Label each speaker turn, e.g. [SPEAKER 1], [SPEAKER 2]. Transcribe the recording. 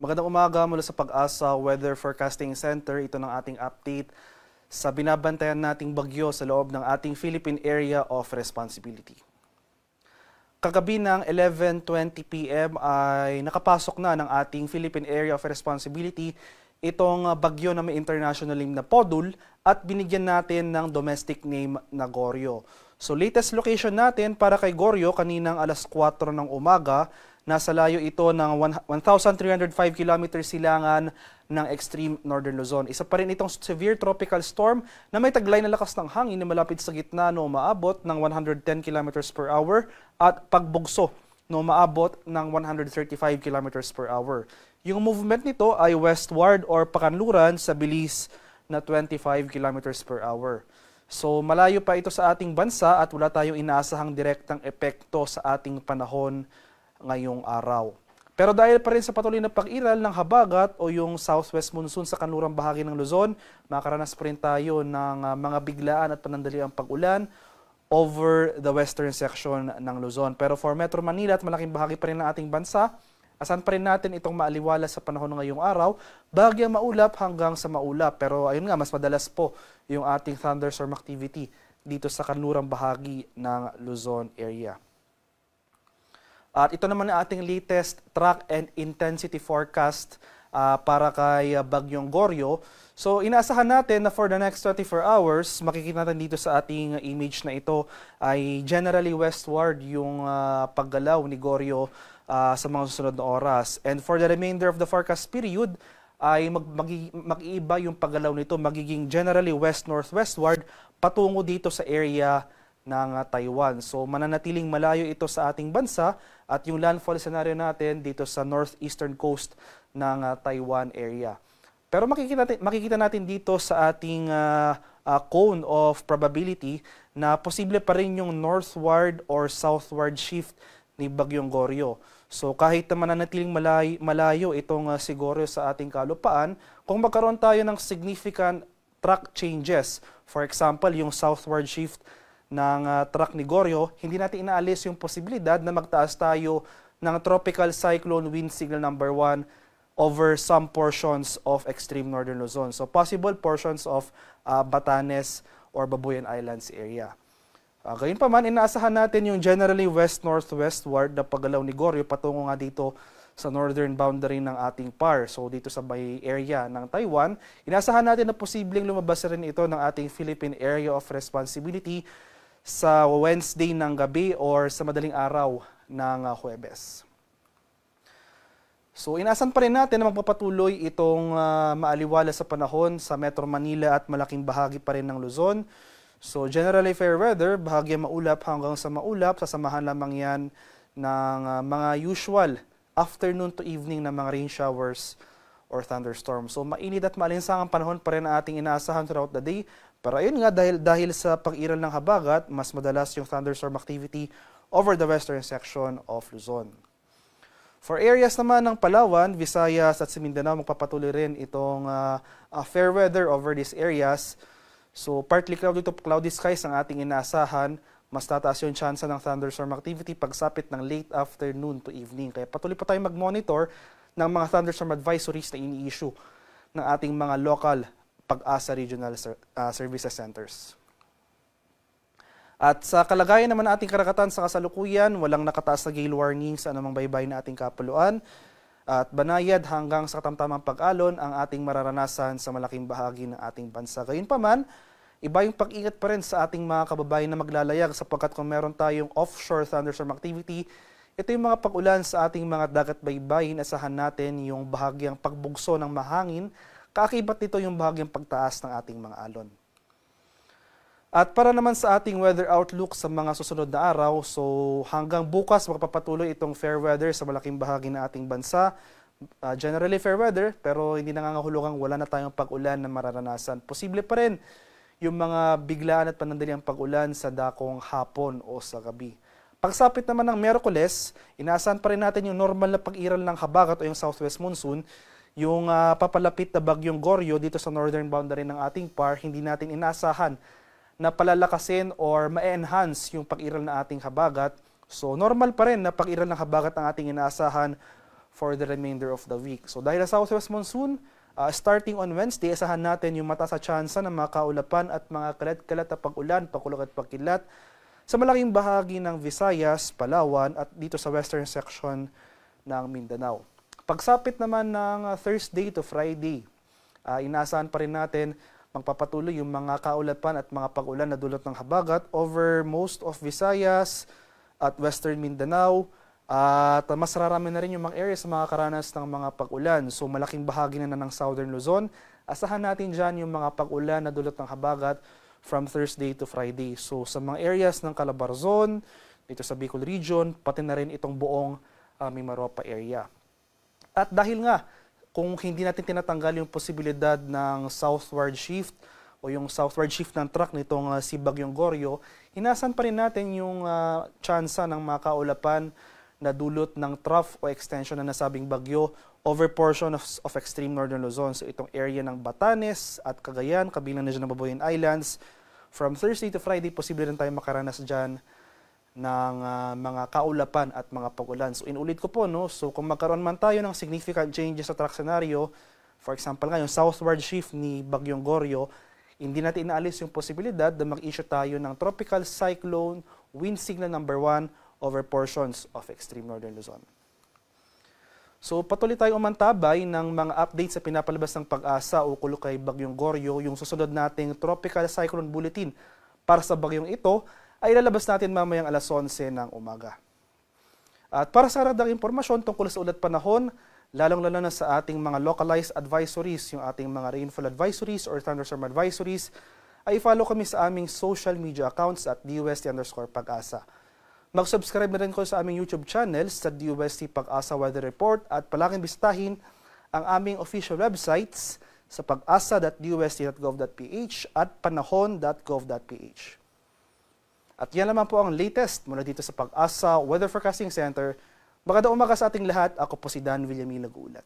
[SPEAKER 1] Magandang umaga mula sa Pag-asa Weather Forecasting Center. Ito ng ating update sa binabantayan nating bagyo sa loob ng ating Philippine Area of Responsibility. Kagabi ng 11:20 p.m. ay nakapasok na ng ating Philippine Area of Responsibility itong bagyo na may international name na Podul at binigyan natin ng domestic name na Goryo. So latest location natin para kay Goryo kaninang alas 4 ng umaga. Nasa layo ito ng 1,305 km silangan ng extreme northern Luzon. Isa pa rin itong severe tropical storm na may taglay na lakas ng hangin na malapit sa gitna no umaabot ng 110 km per hour at pagbugso no umaabot ng 135 km per hour. Yung movement nito ay westward or pakanluran sa bilis na 25 km per hour. So malayo pa ito sa ating bansa at wala tayong inaasahang direktang epekto sa ating panahon ngayong araw. Pero dahil pa rin sa patuloy na pag-iral ng habagat o yung southwest monsoon sa kanlurang bahagi ng Luzon, makaranas pa rin tayo ng mga biglaan at panandaliang pag-ulan over the western section ng Luzon. Pero for Metro Manila at malaking bahagi pa rin ng ating bansa, asan pa rin natin itong maaliwala sa panahon ng ngayong araw, bahagyang maulap hanggang sa maulap. Pero ayun nga, mas madalas po yung ating thunderstorm activity dito sa kanlurang bahagi ng Luzon area. At ito naman ang ating latest track and intensity forecast para kay Bagyong Goryo. So inaasahan natin na for the next 24 hours, makikita natin dito sa ating image na ito ay generally westward yung paggalaw ni Goryo sa mga susunod na oras. And for the remainder of the forecast period, ay mag-iiba yung paggalaw nito, magiging generally west-northwestward patungo dito sa area ng Taiwan. So mananatiling malayo ito sa ating bansa at yung landfall scenario natin dito sa northeastern coast ng Taiwan area. Pero makikita natin dito sa ating cone of probability na posible pa rin yung northward or southward shift ni Bagyong Goryo. So kahit na mananatiling malayo itong si Goryo sa ating kalupaan, kung magkaroon tayo ng significant track changes, for example yung southward shift ng track ni Goryo, hindi natin inaalis yung posibilidad na magtaas tayo ng tropical cyclone wind signal number 1 over some portions of extreme northern Luzon. So possible portions of Batanes or Babuyan Islands area. Gayunpaman, inaasahan natin yung generally west-northwestward na paggalaw ni Goryo patungo nga dito sa northern boundary ng ating PAR. So dito sa may area ng Taiwan, inaasahan natin na posibleng lumabas rin ito ng ating Philippine Area of Responsibility sa Wednesday ng gabi or sa madaling araw ng Huwebes. So inaasahan pa rin natin na magpapatuloy itong maaliwala sa panahon sa Metro Manila at malaking bahagi pa rin ng Luzon. So generally fair weather, bahagi maulap hanggang sa maulap, sasamahan lamang yan ng mga usual afternoon to evening na mga rain showers or thunderstorms. So mainit at maalinsangang panahon pa rin ang ating inaasahan throughout the day. Pero ayun nga, dahil sa pag-iral ng habagat, mas madalas yung thunderstorm activity over the western section of Luzon. For areas naman ng Palawan, Visayas at Mindanao, magpapatuloy rin itong fair weather over these areas. So partly cloudy to cloudy skies ang ating inaasahan. Mas tataas yung chance ng thunderstorm activity pagsapit ng late afternoon to evening. Kaya patuloy pa tayong mag-monitor ng mga thunderstorm advisories na ini-issue ng ating mga local Pag-asa Regional Services Centers. At sa kalagayan naman ng ating karagatan sa kasalukuyan, walang nakataas na gale warning sa anumang baybay na ating kapuluan. At banayad hanggang sa katamtamang pag-alon ang ating mararanasan sa malaking bahagi ng ating bansa. Gayunpaman, iba yung pag-ingat pa rin sa ating mga kababayan na maglalayag sapagkat kung meron tayong offshore thunderstorm activity, ito yung mga pag-ulan sa ating mga dagat baybayin. Asahan natin yung bahagyang pagbugso ng mahangin. Kaakibat nito yung bahagyang pagtaas ng ating mga alon. At para naman sa ating weather outlook sa mga susunod na araw, so hanggang bukas magpapatuloy itong fair weather sa malaking bahagi ng ating bansa. Generally fair weather, pero hindi nangangahulugang wala na tayong pag-ulan na mararanasan. Posible pa rin yung mga biglaan at panandaliang pag-ulan sa dakong hapon o sa gabi. Pagsapit naman ng Miyerkules, inaasahan pa rin natin yung normal na pag-iral ng habagat o yung southwest monsoon. Yung papalapit na Bagyong Goryo dito sa northern boundary ng ating PAR, hindi natin inaasahan na palalakasin or ma-enhance yung pag-iral na ating habagat. So normal pa rin na pag-iral ng habagat ang ating inaasahan for the remainder of the week. So dahil sa southwest monsoon, starting on Wednesday, asahan natin yung mataas na tsansa ng mga kaulapan at mga kalat-kalat na pag-ulan, pakulog at pagkilat sa malaking bahagi ng Visayas, Palawan at dito sa western section ng Mindanao. Pagsapit naman ng Thursday to Friday, inaasahan pa rin natin magpapatuloy yung mga kaulapan at mga pag-ulan na dulot ng habagat over most of Visayas at western Mindanao. At mas rarami na rin yung mga areas na makakaranas ng mga pag-ulan. So malaking bahagi na ng southern Luzon. Asahan natin dyan yung mga pag-ulan na dulot ng habagat from Thursday to Friday. So sa mga areas ng Calabarzon, dito sa Bicol region, pati na rin itong buong Mimaropa area. At dahil nga, kung hindi natin tinatanggal yung posibilidad ng southward shift o yung southward shift ng track nitong si Bagyong Goryo, inasan pa rin natin yung tsansa ng mga kaulapan na dulot ng trough o extension na nasabing bagyo over portion of extreme northern Luzon. So itong area ng Batanes at Cagayan, kabilang na dyan ng Babuyan Islands. From Thursday to Friday, posible rin tayo makaranas dyan ng mga kaulapan at mga pag-ulan. So inulit ko po, no? So kung magkaroon man tayo ng significant changes sa track scenario, for example nga yung southward shift ni Bagyong Goryo, hindi natin inaalis yung posibilidad na mag-issue tayo ng tropical cyclone wind signal number 1 over portions of extreme northern Luzon. So patuloy tayong umantabay ng mga updates sa pinapalabas ng Pag-asa ukol kay Bagyong Goryo. Yung susunod nating tropical cyclone bulletin para sa bagyong ito ay ilalabas natin mamayang alas 11 ng umaga. At para sa karagdagang impormasyon tungkol sa ulat panahon, lalong-lalo na sa ating mga localized advisories, yung ating mga rainfall advisories or thunderstorm advisories, ay follow kami sa aming social media accounts at DUST_Pag-asa. Mag-subscribe na rin ko sa aming YouTube channel sa DUST Pag-asa Weather Report at palaging bisitahin ang aming official websites sa pag-asa.dust.gov.ph at panahon.gov.ph. At yan naman po ang latest mula dito sa Pag-asa Weather Forecasting Center. Magandang umaga sa ating lahat. Ako po si Dan Villamil nag-uulat.